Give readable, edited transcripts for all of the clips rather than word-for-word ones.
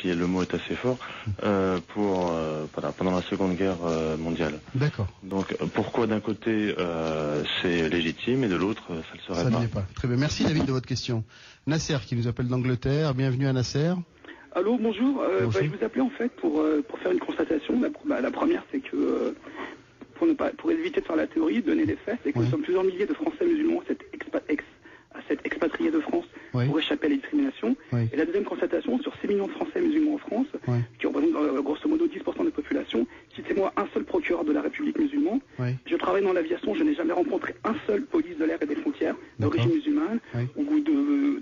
si le mot est assez fort, pendant la Seconde Guerre mondiale. D'accord. Donc pourquoi d'un côté c'est légitime et de l'autre ça ne le serait pas. Ça ne l'est pas. Très bien. Merci David de votre question. Nasser qui nous appelle d'Angleterre. Bienvenue à Nasser. Allô, bonjour. Bonjour. Je vous appelais en fait pour faire une constatation. La première, c'est que pour éviter de faire la théorie, donner les faits, c'est que nous sommes plusieurs milliers de Français musulmans à s'être expatriés de France pour échapper à la discrimination. Et la deuxième constatation, sur 6 millions de Français musulmans en France, qui représentent grosso modo 10% de la population, citez-moi un seul procureur de la République musulman. Je travaille dans l'aviation, je n'ai jamais rencontré un seul police de l'air et des frontières d'origine musulmane, au goût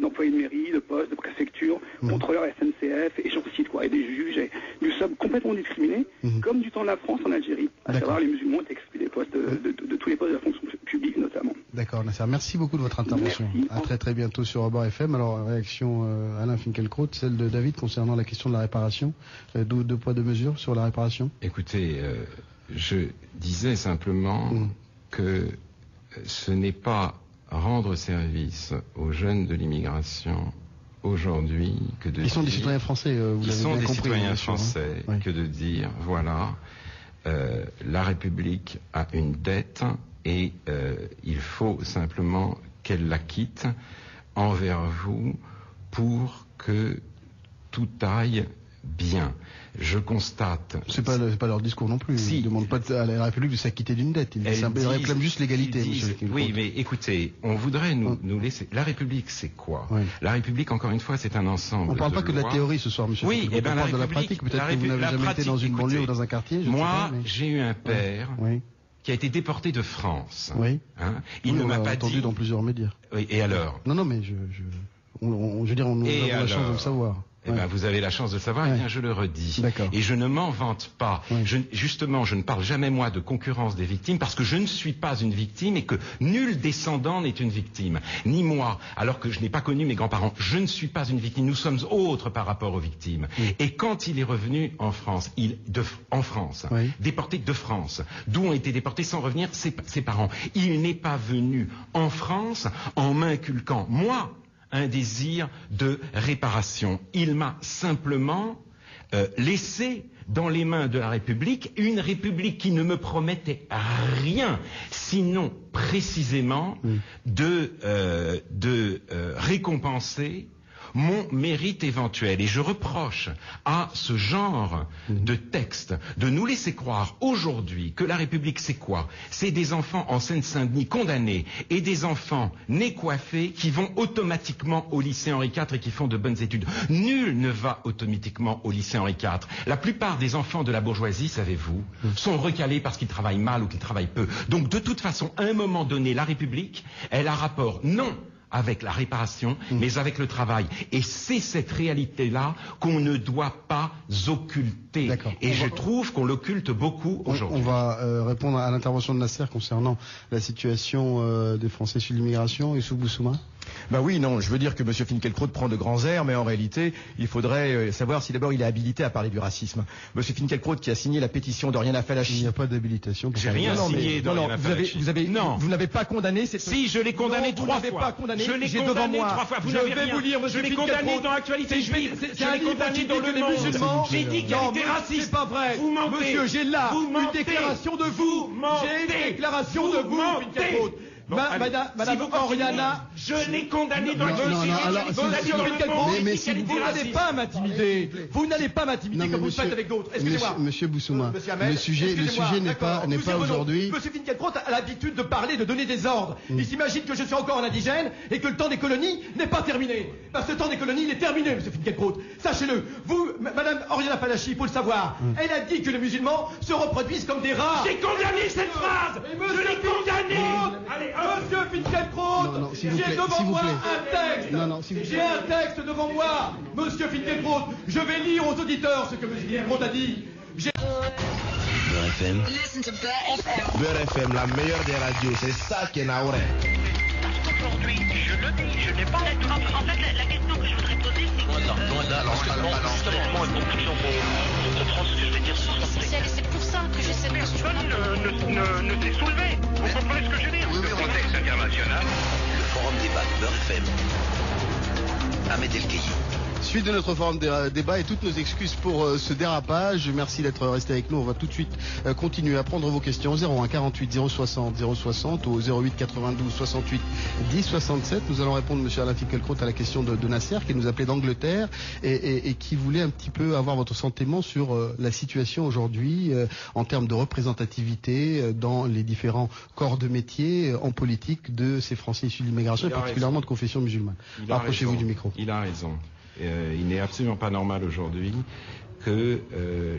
d'employés de mairie, de poste, de préfecture, contrôleurs SNCF, et j'en cite quoi, et des juges. Et nous sommes complètement discriminés, comme du temps de la France en Algérie, à savoir les musulmans étaient exclus des postes de tous les postes de la fonction publique notamment. D'accord, Nasser. Merci beaucoup de votre intervention. Merci. À très très bientôt sur Robert FM. Alors, réaction Alain Finkielkraut, celle de David concernant la question de la réparation. Deux poids, deux mesures sur la réparation. Écoutez, je disais simplement que ce n'est pas rendre service aux jeunes de l'immigration aujourd'hui que de Ils sont des citoyens français, vous l'avez bien compris. Ils sont des citoyens français, que de dire, voilà, la République a une dette et il faut simplement qu'elle la quitte envers vous pour que tout aille bien. Je constate... C'est pas leur discours non plus. Ils ne demandent pas à la République de s'acquitter d'une dette. Ils réclament juste l'égalité. Oui, mais écoutez, on voudrait nous laisser... La République, c'est quoi? La République, encore une fois, c'est un ensemble. On ne parle pas que de la théorie ce soir, monsieur. Oui, on parle de la pratique. Peut-être que vous n'avez jamais été dans une banlieue ou dans un quartier. Moi, j'ai eu un père... qui a été déporté de France. Il ne m'a pas entendu dans plusieurs médias. Oui, et alors? Non, mais je veux dire, on a la chance de le savoir. Eh ben, vous avez la chance de le savoir, eh bien, je le redis. Et je ne m'en vante pas. Justement, je ne parle jamais, moi, de concurrence des victimes, parce que je ne suis pas une victime et que nul descendant n'est une victime. Ni moi, alors que je n'ai pas connu mes grands-parents. Je ne suis pas une victime. Nous sommes autres par rapport aux victimes. Et quand il est revenu en France, déporté de France, d'où ont été déportés sans revenir ses parents, il n'est pas venu en France en m'inculquant, moi, un désir de réparation. Il m'a simplement laissé dans les mains de la République, une République qui ne me promettait rien, sinon précisément de récompenser mon mérite éventuel. Et je reproche à ce genre de texte de nous laisser croire aujourd'hui que la République, c'est quoi? C'est des enfants en Seine-Saint-Denis condamnés et des enfants nés coiffés qui vont automatiquement au lycée Henri IV et qui font de bonnes études. Nul ne va automatiquement au lycée Henri IV. La plupart des enfants de la bourgeoisie, savez-vous, sont recalés parce qu'ils travaillent mal ou qu'ils travaillent peu. Donc de toute façon, à un moment donné, la République, elle a rapport non avec la réparation, mais avec le travail. Et c'est cette réalité-là qu'on ne doit pas occulter. Et je trouve qu'on l'occulte beaucoup aujourd'hui. On va répondre à l'intervention de Nasser concernant la situation des Français sur l'immigration. Youssouf Boussouma. Ben oui, non, je veux dire que M. Finkielkraut prend de grands airs, mais en réalité, il faudrait savoir si d'abord il est habilité à parler du racisme. M. Finkielkraut qui a signé la pétition d'Oriana Fallachi. Il n'y a pas d'habilitation. J'ai rien signé d'Oriana Fallachi. Vous n'avez pas condamné cette... Si, je l'ai condamné 3 fois. Pas condamné. Je l'ai condamné 3 fois. Vous n'avez rien. Vous lire, je l'ai condamné dans l'actualité juive. Je l'ai condamné dans le Monde. J'ai dit qu'elle était raciste. C'est pas vrai. Vous mentez. Monsieur, j'ai là une déclaration de vous. J'ai une déclaration de vous, Finkielkraut. Madame Oriana, je l'ai condamné dans le mais si vous n'allez pas m'intimider, vous n'allez pas m'intimider comme vous le faites avec d'autres. Excusez-moi. Monsieur Boussouma, le sujet n'est pas aujourd'hui. Monsieur Finkielkraut a l'habitude de parler, de donner des ordres. Il s'imagine que je suis encore un indigène et que le temps des colonies n'est pas terminé. Parce que le temps des colonies, il est terminé, monsieur Finkielkraut. Sachez-le. Vous, Madame Oriana Fallachi, il faut le savoir. Elle a dit que les musulmans se reproduisent comme des rats. J'ai condamné cette phrase. Je l'ai condamné. Allez, monsieur Finkielkraut, j'ai devant moi un texte. J'ai un texte devant moi, monsieur Finkielkraut. Je vais lire aux auditeurs ce que monsieur Finkielkraut a dit. Beurre FM. Beurre FM, la meilleure des radios. C'est ça qui est naouré. Aujourd'hui, je le dis, je n'ai pas... En fait, la question que je voudrais poser, c'est... Justement, une conclusion pour comprendre ce que je vais dire. C'est pour ça que j'essaie de... Personne ne s'est soulevé. Vous comprenez ce que je veux dire? Oui, contexte international. Le forum débat de Beurre FM. Ahmed El Kayi. Suite de notre forum de débat et toutes nos excuses pour ce dérapage. Merci d'être resté avec nous. On va tout de suite continuer à prendre vos questions. 01 48 060 060 ou 08 92 68 10 67. Nous allons répondre, monsieur Alain Finkielkraut, à la question de Nasser qui nous appelait d'Angleterre et qui voulait un petit peu avoir votre sentiment sur la situation aujourd'hui en termes de représentativité dans les différents corps de métier en politique de ces Français issus de l'immigration et particulièrement de confession musulmane. Approchez-vous du micro. Il a raison. Il n'est absolument pas normal aujourd'hui que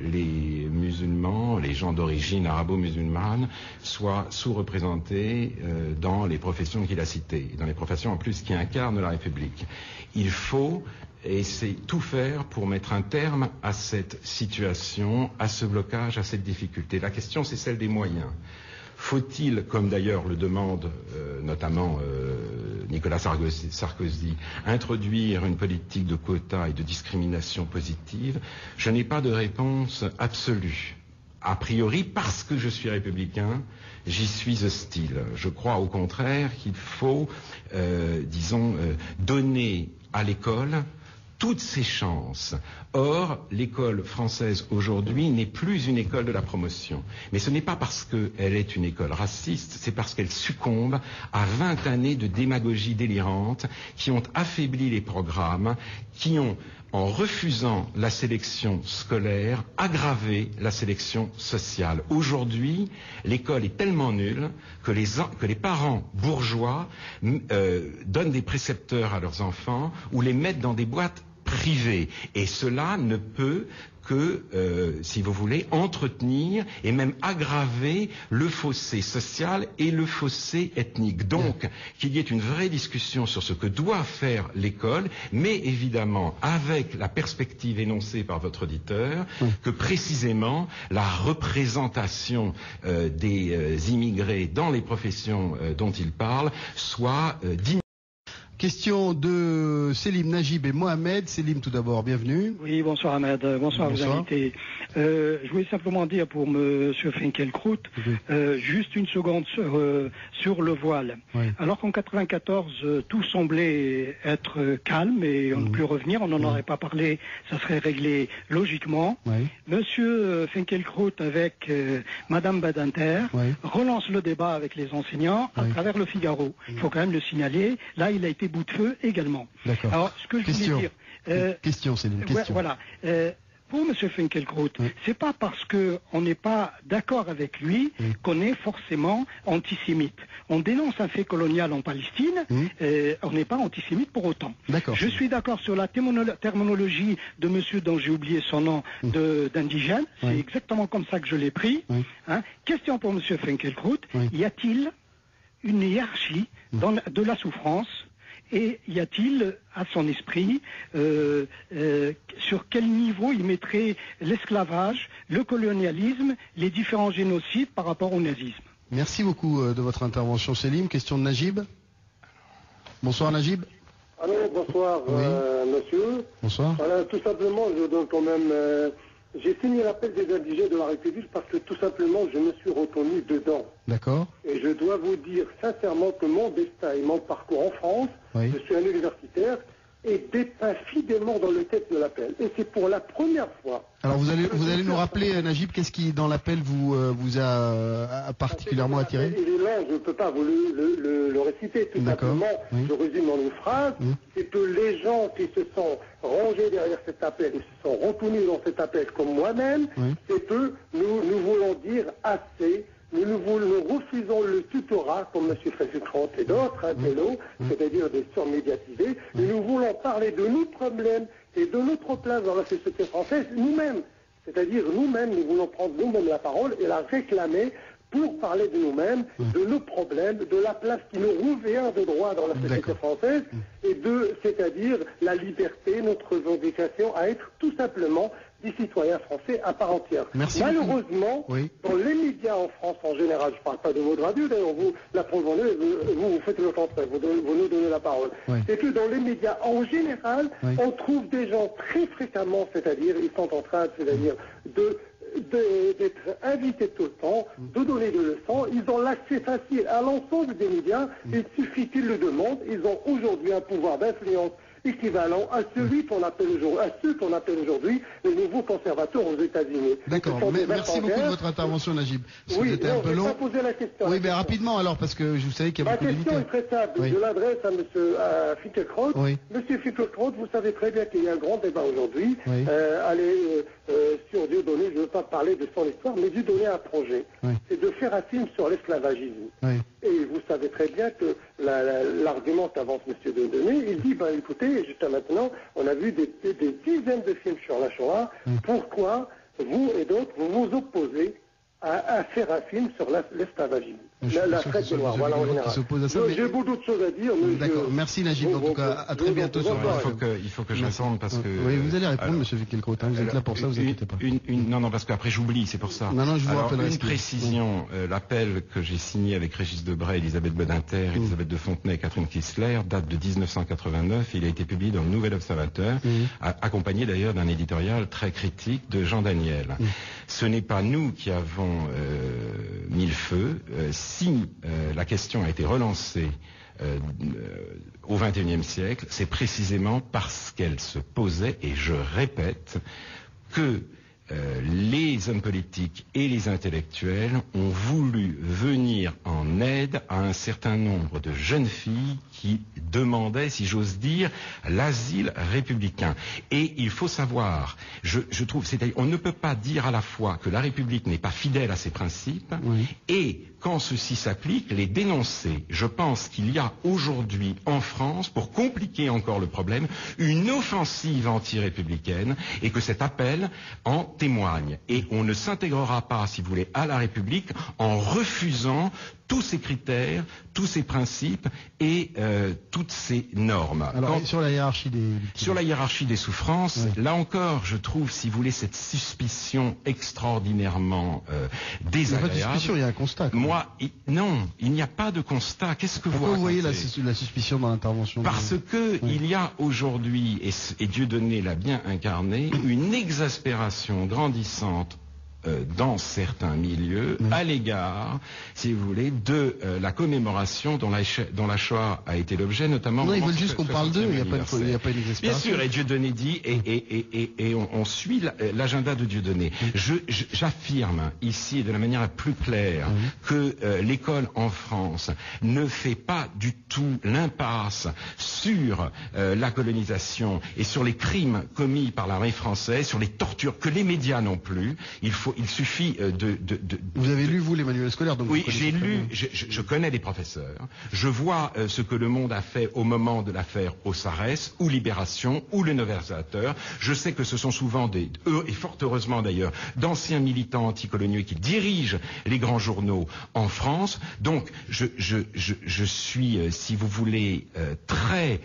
les musulmans, les gens d'origine arabo-musulmane, soient sous-représentés dans les professions qu'il a citées, dans les professions en plus qui incarnent la République. Il faut essayer tout faire pour mettre un terme à cette situation, à ce blocage, à cette difficulté. La question, c'est celle des moyens. Faut-il, comme d'ailleurs le demande notamment Nicolas Sarkozy, introduire une politique de quotas et de discrimination positive? Je n'ai pas de réponse absolue. A priori, parce que je suis républicain, j'y suis hostile. Je crois au contraire qu'il faut, donner à l'école toutes ses chances. Or, l'école française aujourd'hui n'est plus une école de la promotion. Mais ce n'est pas parce qu'elle est une école raciste, c'est parce qu'elle succombe à 20 années de démagogie délirante qui ont affaibli les programmes, qui ont, en refusant la sélection scolaire, aggravé la sélection sociale. Aujourd'hui, l'école est tellement nulle que les parents bourgeois donnent des précepteurs à leurs enfants ou les mettent dans des boîtes privées. Et cela ne peut que, si vous voulez, entretenir et même aggraver le fossé social et le fossé ethnique. Donc, qu'il y ait une vraie discussion sur ce que doit faire l'école, mais évidemment avec la perspective énoncée par votre auditeur, que précisément la représentation des immigrés dans les professions dont il parle soit digne. Question de Selim, Najib et Mohamed. Selim, tout d'abord, bienvenue. Oui, bonsoir Ahmed, bonsoir à vos invités. Je voulais simplement dire pour monsieur Finkielkraut, juste une seconde sur le voile. Oui. Alors qu'en 94, tout semblait être calme et on ne peut revenir, on n'en aurait pas parlé, ça serait réglé logiquement. Oui. Monsieur Finkielkraut avec madame Badinter relance le débat avec les enseignants à travers le Figaro. Il faut quand même le signaler, là il a été bout de feu également. Alors, ce que je voulais dire... question, c'est une question. Voilà. Pour M. Finkielkraut, c'est pas parce qu'on n'est pas d'accord avec lui qu'on est forcément antisémite. On dénonce un fait colonial en Palestine, on n'est pas antisémite pour autant. Je suis d'accord sur la terminologie de monsieur dont j'ai oublié son nom, d'indigène. C'est exactement comme ça que je l'ai pris. Question pour M. Finkielkraut. Y a-t-il une hiérarchie de la souffrance? Et y a-t-il, à son esprit, sur quel niveau il mettrait l'esclavage, le colonialisme, les différents génocides par rapport au nazisme? Merci beaucoup de votre intervention, Selim. Question de Najib. Bonsoir, Najib. Allô, bonsoir, monsieur. Bonsoir. Voilà, tout simplement, je donne quand même... j'ai signé l'appel des indigènes de la République parce que tout simplement, je me suis reconnu dedans. D'accord. Et je dois vous dire sincèrement que mon destin et mon parcours en France, je suis un universitaire, est dépeint fidèlement dans le texte de l'appel. Et c'est pour la première fois. Alors vous allez nous rappeler, Najib, qu'est-ce qui dans l'appel vous a particulièrement attiré? Il est là, je ne peux pas vous le réciter. Tout simplement, je résume en une phrase, c'est que les gens qui se sont rangés derrière cet appel, et se sont reconnus dans cet appel comme moi-même, c'est que nous voulons dire assez. Nous refusons le tutorat, comme M. Finkielkraut et d'autres, c'est-à-dire des surmédiatisés. Et nous voulons parler de nos problèmes et de notre place dans la société française nous-mêmes. C'est-à-dire nous-mêmes, nous voulons prendre nous-mêmes la parole et la réclamer pour parler de nous-mêmes, de nos problèmes, de la place qui nous revient de droit dans la société française, et c'est-à-dire la liberté, notre revendication à être tout simplement des citoyens français à part entière. Malheureusement, dans les médias en France en général, je ne parle pas de votre radio, d'ailleurs vous, la preuve en est, vous faites le contraire, vous nous donnez la parole. C'est que dans les médias en général, on trouve des gens très fréquemment, c'est-à-dire, ils sont en train, c'est-à-dire, d'être invités tout le temps, de donner des leçons. Ils ont l'accès facile à l'ensemble des médias. Il suffit qu'ils le demandent. Ils ont aujourd'hui un pouvoir d'influence équivalent à celui qu'on appelle aujourd'hui, à ceux qu'on appelle aujourd'hui les nouveaux conservateurs aux États-Unis. D'accord, merci beaucoup de votre intervention, Najib. Oui, c'était un peu long. Poser la question. Oui, mais rapidement alors, parce que vous savez qu'il y a beaucoup de Ma question est très simple. Oui. Je l'adresse à M. Finkielkraut. Oui. Monsieur Finkielkraut, vous savez très bien qu'il y a un grand débat aujourd'hui. Oui. Sur Dieudonné, je ne veux pas parler de son histoire, mais Dieudonné a un projet. Oui. C'est de faire un film sur l'esclavagisme. Oui. Et vous savez très bien que l'argument qu'avance M. Dieudonné, il dit, écoutez, jusqu'à maintenant, on a vu des dizaines de films sur la Shoah. Pourquoi vous et d'autres, vous vous opposez à faire un film sur l'esclavagisme, la traite des Noirs, voilà, en général. J'ai beaucoup d'autres choses à dire. D'accord, merci Najib, en tout cas, à très bientôt sur Il faut que je réponde parce que... Oui, vous allez répondre, monsieur Finkielkraut, vous êtes là pour ça, vous inquiétez pas. Non, parce qu'après j'oublie, c'est pour ça. Non, je vous rappellerai. Une précision, l'appel que j'ai signé avec Régis Debray, Elisabeth Badinter, Elisabeth de Fontenay et Catherine Kissler date de 1989, il a été publié dans le Nouvel Observateur, accompagné d'ailleurs d'un éditorial très critique de Jean Daniel. Ce n'est pas nous qui avons mis le feu. Si la question a été relancée au XXIe siècle, c'est précisément parce qu'elle se posait, et je répète, que les hommes politiques et les intellectuels ont voulu venir en aide à un certain nombre de jeunes filles qui demandaient, si j'ose dire, l'asile républicain. Et il faut savoir, je trouve, c'est-à-dire, on ne peut pas dire à la fois que la République n'est pas fidèle à ses principes, et quand ceci s'applique, les dénoncer. Je pense qu'il y a aujourd'hui en France, pour compliquer encore le problème, une offensive anti-républicaine, et que cet appel en témoigne. Et on ne s'intégrera pas, si vous voulez, à la République en refusant tous ces critères, tous ces principes et toutes ces normes. Alors, sur la hiérarchie des souffrances, là encore, je trouve, si vous voulez, cette suspicion extraordinairement désagréable. Il n'y a pas de suspicion, il y a un constat. Non, il n'y a pas de constat. Qu'est-ce que Pourquoi vous voyez la suspicion dans l'intervention? Parce que il y a aujourd'hui, et Dieudonné l'a bien incarné, une exaspération grandissante dans certains milieux à l'égard, si vous voulez, de la commémoration dont la Shoah a été l'objet, notamment... Non, ils veulent juste qu'on parle d'eux, il n'y a pas une exaspération. Bien sûr, et Dieudonné dit, et on suit l'agenda de Dieudonné. J'affirme ici, de la manière la plus claire, que l'école en France ne fait pas du tout l'impasse sur la colonisation et sur les crimes commis par l'armée française, sur les tortures, que les médias non plus. Il suffit Vous avez lu, vous, les manuels scolaires, donc? Oui, j'ai lu, je connais les professeurs. Je vois ce que Le Monde a fait au moment de l'affaire Ossarès, ou Libération, ou Le Novateur. Je sais que ce sont souvent et fort heureusement d'ailleurs, d'anciens militants anticoloniaux qui dirigent les grands journaux en France. Donc, je suis, si vous voulez, très...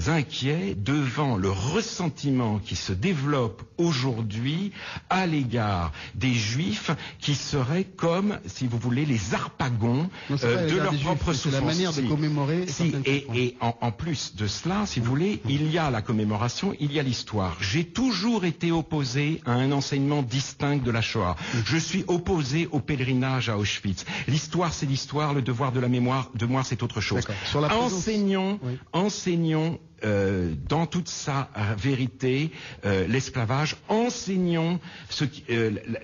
inquiet devant le ressentiment qui se développe aujourd'hui à l'égard des Juifs qui seraient comme, si vous voulez, les harpagons de leur propre souffrance. C'est la manière de commémorer. Et en plus de cela, si vous voulez, il y a la commémoration, il y a l'histoire. J'ai toujours été opposé à un enseignement distinct de la Shoah. Je suis opposé au pèlerinage à Auschwitz. L'histoire, c'est l'histoire, le devoir de la mémoire, c'est autre chose. Enseignons dans toute sa vérité l'esclavage, enseignons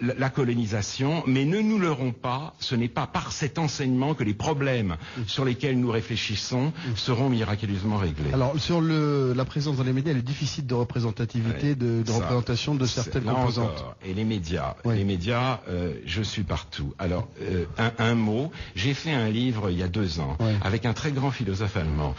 la colonisation, mais ne nous leurrons pas, ce n'est pas par cet enseignement que les problèmes sur lesquels nous réfléchissons seront miraculeusement réglés. Alors, sur la présence dans les médias, elle est difficile de représentativité, de représentation de certaines composantes. Encore. Et les médias, je suis partout. Alors, un mot, j'ai fait un livre il y a 2 ans avec un très grand philosophe allemand